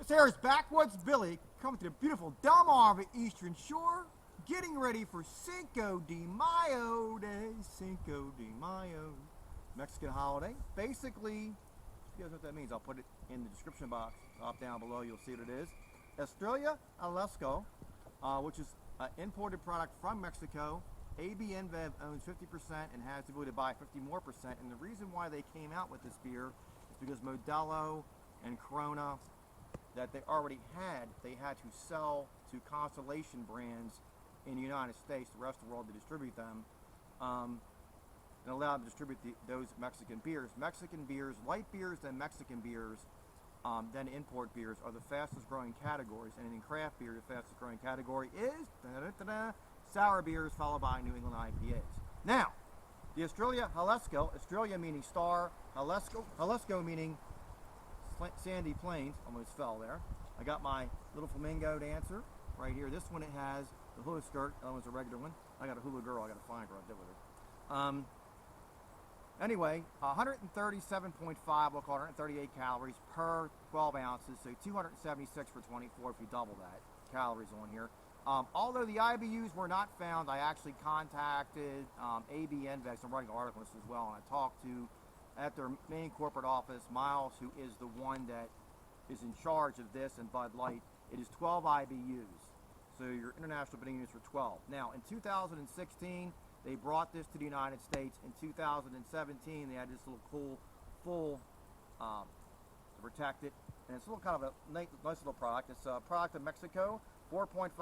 This here is Backwoods Billy coming to the beautiful Del Mar of the Eastern Shore, getting ready for Cinco de Mayo Day. Cinco de Mayo, Mexican holiday. Basically, you guys know what that means. I'll put it in the description box up down below. You'll see what it is. Estrella Jalisco, which is an imported product from Mexico. ABV owns 50% and has the ability to buy 50% more. And the reason why they came out with this beer is because Modelo and Corona that they already had, they had to sell to Constellation brands in the United States, the rest of the world, to distribute them, and allow them to distribute those Mexican beers. Mexican beers, light beers than Mexican beers, than import beers, are the fastest growing categories. And in craft beer, the fastest growing category is sour beers, followed by New England IPAs. Now, the Estrella Jalisco, Estrella meaning star, Jalisco meaning sandy plains. Almost fell there. I got my little flamingo dancer right here. This one, it has the hula skirt. That one's a regular one. I got a hula girl. I got to find her. I'll deal with her. Anyway, 137.5, we'll call it 138 calories per 12 ounces, so 276 for 24 if you double that calories on here. Although the IBUs were not found, I actually contacted AB Invex. I'm writing an article on this as well, and I talked to, at their main corporate office, Miles, who is the one that is in charge of this, and Bud Light. It is 12 IBUs, so your international bidding units were 12. Now, in 2016, they brought this to the United States. In 2017, they had this little cool, full, to protect it, and it's a little kind of a nice little product. It's a product of Mexico, 4.5%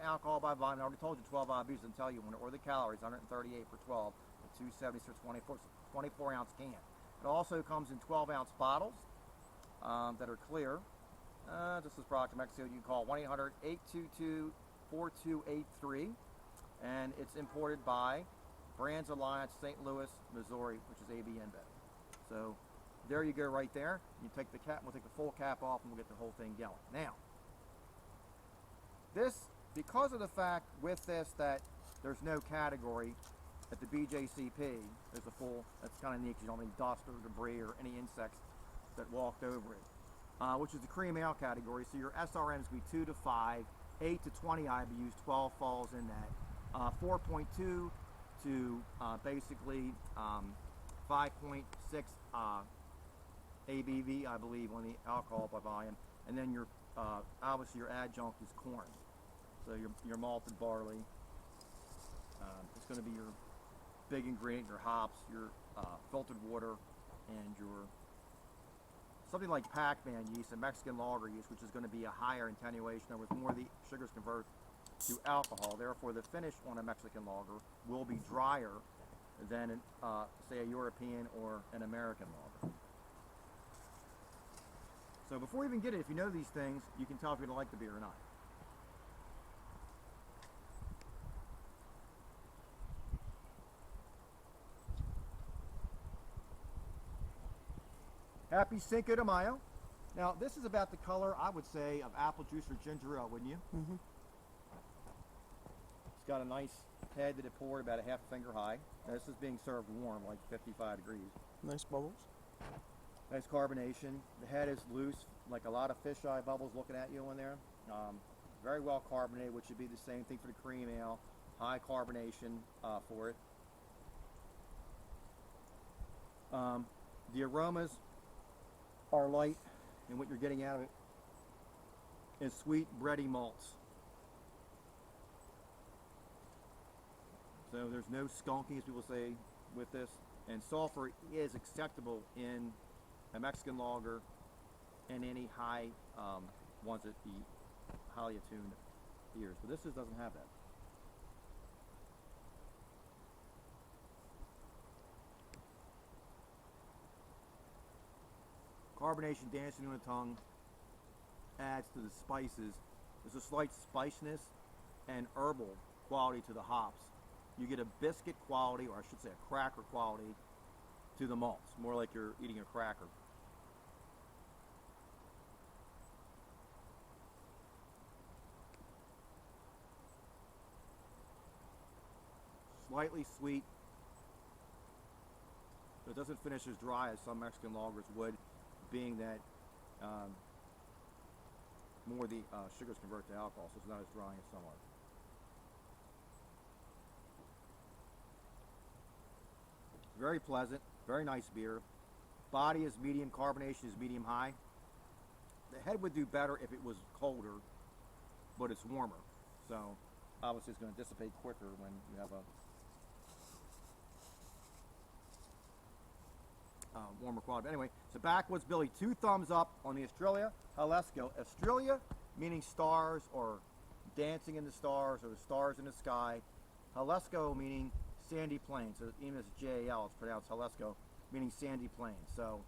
alcohol by volume. I already told you 12 IBUs, and tell you when, or the calories, 138 for 12, and 270 for 24 ounce can. It also comes in 12 ounce bottles that are clear. This is product of Mexico. You can call 1-800-822-4283, and it's imported by Brands Alliance, St. Louis, Missouri, which is AB InBev. So there you go, right there. You take the cap. We'll take the full cap off, and we'll get the whole thing going. Now, this, because of the fact with this that there's no category at the BJCP, there's a full, that's kind of neat because you don't have any dust or debris or any insects that walked over it, which is the cream ale category. So your SRMs be 2 to 5, 8 to 20 IBUs, 12 falls in that, 4.2 to basically 5.6 ABV, I believe, on the alcohol by volume. And then your obviously your adjunct is corn. So your malted barley, it's going to be your big ingredient, your hops, your filtered water, and your something like Pac-Man yeast and Mexican lager yeast, which is going to be a higher attenuation. In other words, more of the sugars convert to alcohol. Therefore, the finish on a Mexican lager will be drier than, say, a European or an American lager. So before you even get it, if you know these things, you can tell if you're going to like the beer or not. Happy Cinco de Mayo. Now, this is about the color, I would say, of apple juice or ginger ale, wouldn't you? Mm-hmm. It's got a nice head that it poured about a half finger high. Now, this is being served warm, like 55 degrees. Nice bubbles. Nice carbonation. The head is loose, like a lot of fisheye bubbles looking at you in there. Very well carbonated, which would be the same thing for the cream ale. High carbonation for it. The aromas are light, and what you're getting out of it is sweet, bready malts. So there's no skunking, as people say, with this. And sulfur is acceptable in a Mexican lager and any high ones that the highly attuned beers. But this doesn't have that. Carbonation dancing on the tongue adds to the spices. There's a slight spiciness and herbal quality to the hops. You get a biscuit quality, or I should say a cracker quality, to the malts. More like you're eating a cracker. Slightly sweet. It doesn't finish as dry as some Mexican lagers would, being that more the sugars convert to alcohol, so it's not as dry as some are. Very pleasant, very nice beer. Body is medium, carbonation is medium high. The head would do better if it was colder, but it's warmer. So obviously it's going to dissipate quicker when you have a warmer quality. But anyway, so Backwoods Billy, 2 thumbs up on the Estrella Jalisco. Estrella meaning stars or dancing in the stars or the stars in the sky. Jalisco meaning sandy plains. So even as JAL, it's pronounced Jalisco, meaning sandy plains. So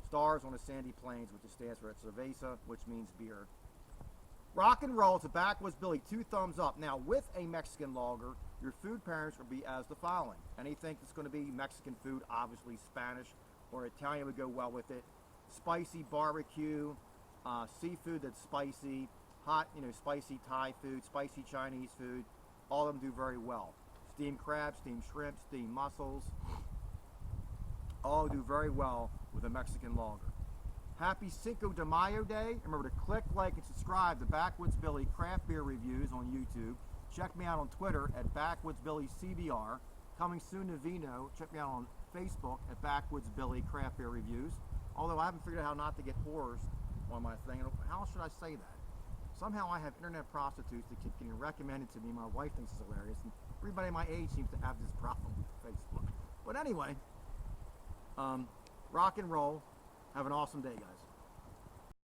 stars on the sandy plains, which stands for cerveza, which means beer. Rock and roll, it's a Backwoods Billy, 2 thumbs up. Now, with a Mexican lager, your food pairings will be as the following. Anything that's going to be Mexican food, obviously Spanish or Italian would go well with it. Spicy barbecue, seafood that's spicy, hot, spicy Thai food, spicy Chinese food. All of them do very well. Steamed crabs, steamed shrimp, steamed mussels. All do very well with a Mexican lager. Happy Cinco de Mayo Day. Remember to click, like, and subscribe to Backwoods Billy Craft Beer Reviews on YouTube. Check me out on Twitter at Backwoods Billy CBR. Coming soon to Vino. Check me out on Facebook at Backwoods Billy Craft Beer Reviews. Although I haven't figured out how not to get whores on my thing. How should I say that? Somehow I have internet prostitutes that keep getting recommended to me. My wife thinks it's hilarious. And everybody my age seems to have this problem with Facebook. But anyway, rock and roll. Have an awesome day, guys.